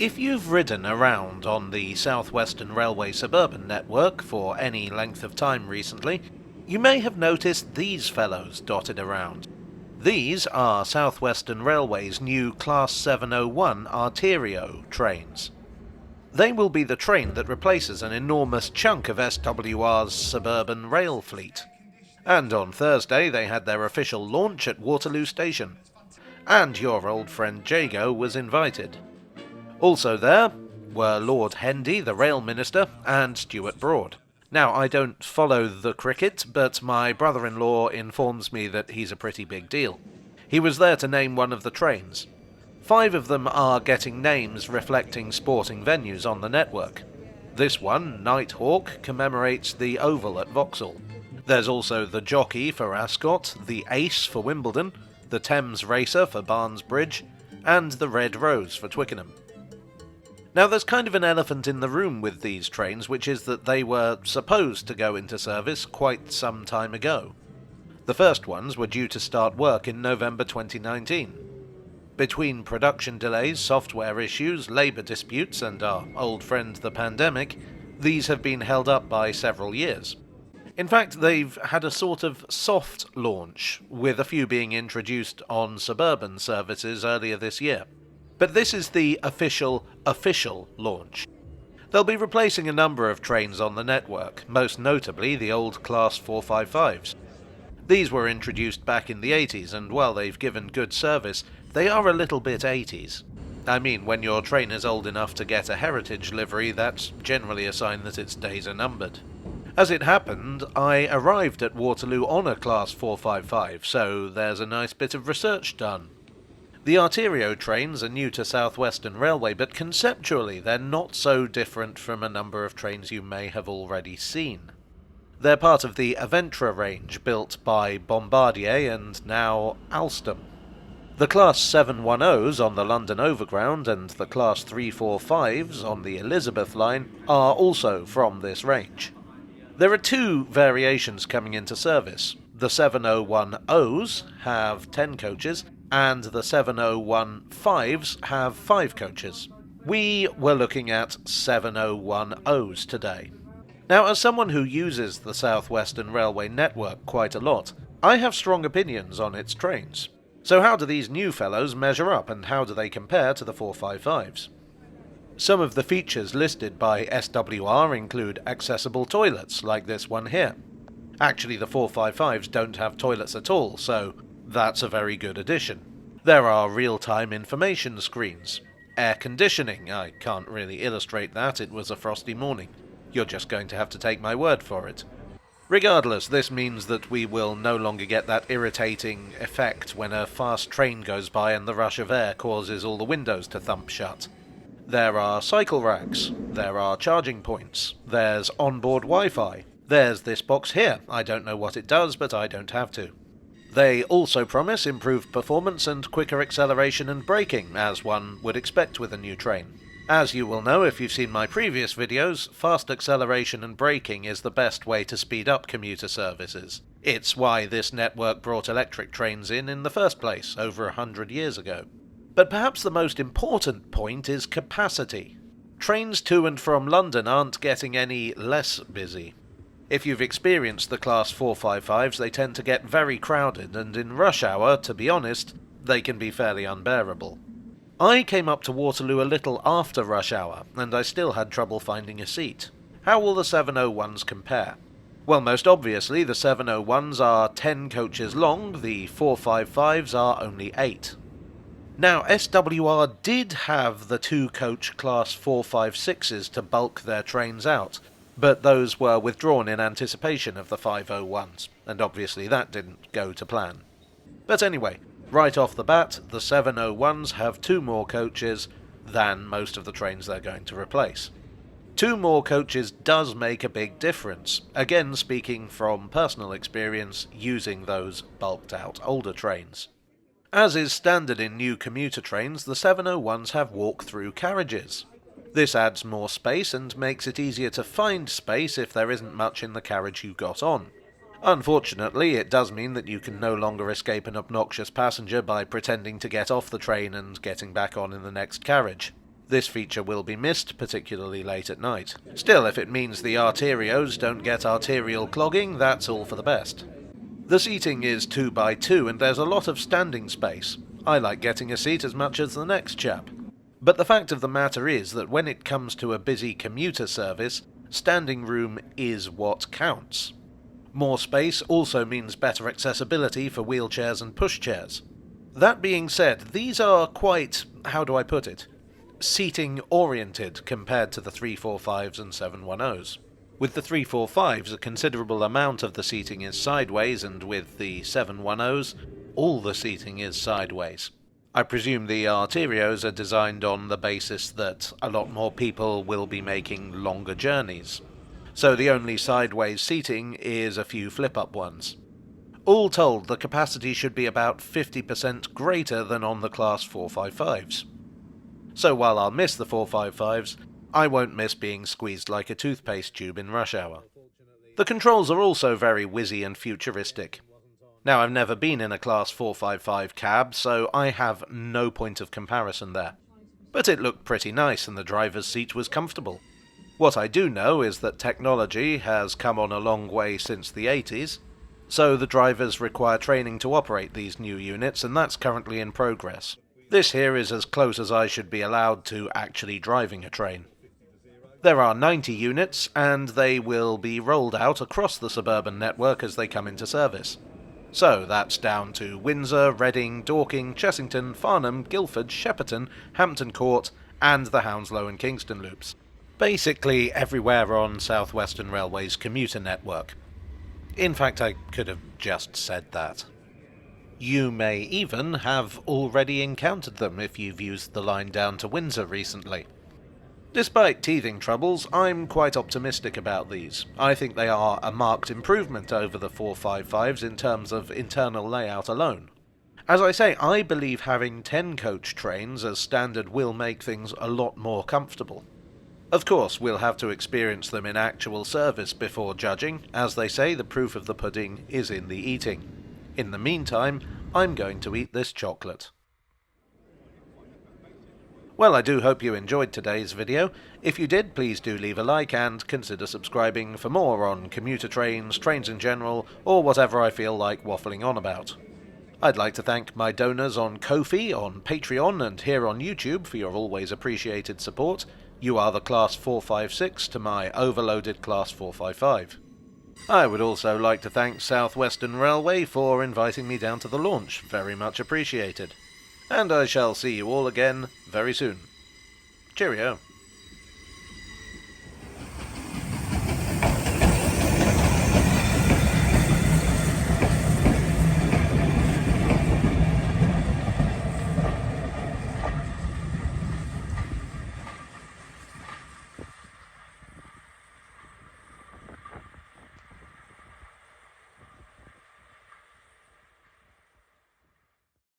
If you've ridden around on the South Western Railway suburban network for any length of time recently, you may have noticed these fellows dotted around. These are South Western Railway's new Class 701 Arterio trains. They will be the train that replaces an enormous chunk of SWR's suburban rail fleet. And on Thursday they had their official launch at Waterloo Station. And your old friend Jago was invited. Also there were Lord Hendy, the Rail Minister, and Stuart Broad. Now, I don't follow the cricket, but my brother-in-law informs me that he's a pretty big deal. He was there to name one of the trains. 5 of them are getting names reflecting sporting venues on the network. This one, Nighthawk, commemorates the Oval at Vauxhall. There's also the Jockey for Ascot, the Ace for Wimbledon, the Thames Racer for Barnes Bridge, and the Red Rose for Twickenham. Now, there's kind of an elephant in the room with these trains, which is that they were supposed to go into service quite some time ago. The first ones were due to start work in November 2019. Between production delays, software issues, labour disputes, and our old friend the pandemic, these have been held up by several years. In fact, they've had a sort of soft launch, with a few being introduced on suburban services earlier this year. But this is the official launch. They'll be replacing a number of trains on the network, most notably the old Class 455s. These were introduced back in the 80s, and while they've given good service, they are a little bit 80s. I mean, when your train is old enough to get a heritage livery, that's generally a sign that its days are numbered. As it happened, I arrived at Waterloo on a Class 455, so there's a nice bit of research done. The Arterio trains are new to South Western Railway, but conceptually they're not so different from a number of trains you may have already seen. They're part of the Aventra range built by Bombardier and now Alstom. The Class 710s on the London Overground and the Class 345s on the Elizabeth line are also from this range. There are 2 variations coming into service. The 701Os have 10 coaches, and the 701-5s have 5 coaches. We were looking at 701Os today. Now, as someone who uses the South Western Railway network quite a lot, I have strong opinions on its trains. So how do these new fellows measure up, and how do they compare to the 455s? Some of the features listed by SWR include accessible toilets, like this one here. Actually, the 455s don't have toilets at all, so that's a very good addition. There are real-time information screens. Air conditioning. I can't really illustrate that, it was a frosty morning. You're just going to have to take my word for it. Regardless, this means that we will no longer get that irritating effect when a fast train goes by and the rush of air causes all the windows to thump shut. There are cycle racks. There are charging points. There's onboard Wi-Fi. There's this box here. I don't know what it does, but I don't have to. They also promise improved performance and quicker acceleration and braking, as one would expect with a new train. As you will know if you've seen my previous videos, fast acceleration and braking is the best way to speed up commuter services. It's why this network brought electric trains in the first place, over 100 years ago. But perhaps the most important point is capacity. Trains to and from London aren't getting any less busy. If you've experienced the Class 455s, they tend to get very crowded, and in rush hour, to be honest, they can be fairly unbearable. I came up to Waterloo a little after rush hour, and I still had trouble finding a seat. How will the 701s compare? Well, most obviously, the 701s are 10 coaches long, the 455s are only 8. Now, SWR did have the 2-coach Class 456s to bulk their trains out, but those were withdrawn in anticipation of the 501s, and obviously that didn't go to plan. But anyway, right off the bat, the 701s have 2 more coaches than most of the trains they're going to replace. 2 more coaches does make a big difference, again speaking from personal experience using those bulked out older trains. As is standard in new commuter trains, the 701s have walk-through carriages. This adds more space and makes it easier to find space if there isn't much in the carriage you got on. Unfortunately, it does mean that you can no longer escape an obnoxious passenger by pretending to get off the train and getting back on in the next carriage. This feature will be missed, particularly late at night. Still, if it means the Arterios don't get arterial clogging, that's all for the best. The seating is 2 by 2 and there's a lot of standing space. I like getting a seat as much as the next chap. But the fact of the matter is that when it comes to a busy commuter service, standing room is what counts. More space also means better accessibility for wheelchairs and pushchairs. That being said, these are quite, how do I put it, seating-oriented compared to the 345s and 710s. With the 345s, a considerable amount of the seating is sideways, and with the 710s, all the seating is sideways. I presume the Arterios are designed on the basis that a lot more people will be making longer journeys. So the only sideways seating is a few flip-up ones. All told, the capacity should be about 50% greater than on the Class 455s. So while I'll miss the 455s, I won't miss being squeezed like a toothpaste tube in rush hour. The controls are also very whizzy and futuristic. Now, I've never been in a Class 455 cab, so I have no point of comparison there. But it looked pretty nice and the driver's seat was comfortable. What I do know is that technology has come on a long way since the 80s, so the drivers require training to operate these new units, and that's currently in progress. This here is as close as I should be allowed to actually driving a train. There are 90 units, and they will be rolled out across the suburban network as they come into service. So that's down to Windsor, Reading, Dorking, Chessington, Farnham, Guildford, Shepperton, Hampton Court, and the Hounslow and Kingston loops. Basically everywhere on South Western Railway's commuter network. In fact, I could have just said that. You may even have already encountered them if you've used the line down to Windsor recently. Despite teething troubles, I'm quite optimistic about these. I think they are a marked improvement over the 455s in terms of internal layout alone. As I say, I believe having 10-coach trains as standard will make things a lot more comfortable. Of course, we'll have to experience them in actual service before judging. As they say, the proof of the pudding is in the eating. In the meantime, I'm going to eat this chocolate. Well, I do hope you enjoyed today's video. If you did, please do leave a like and consider subscribing for more on commuter trains, trains in general, or whatever I feel like waffling on about. I'd like to thank my donors on Ko-fi, on Patreon, and here on YouTube for your always appreciated support. You are the Class 456 to my overloaded Class 455. I would also like to thank South Western Railway for inviting me down to the launch. Very much appreciated. And I shall see you all again very soon. Cheerio.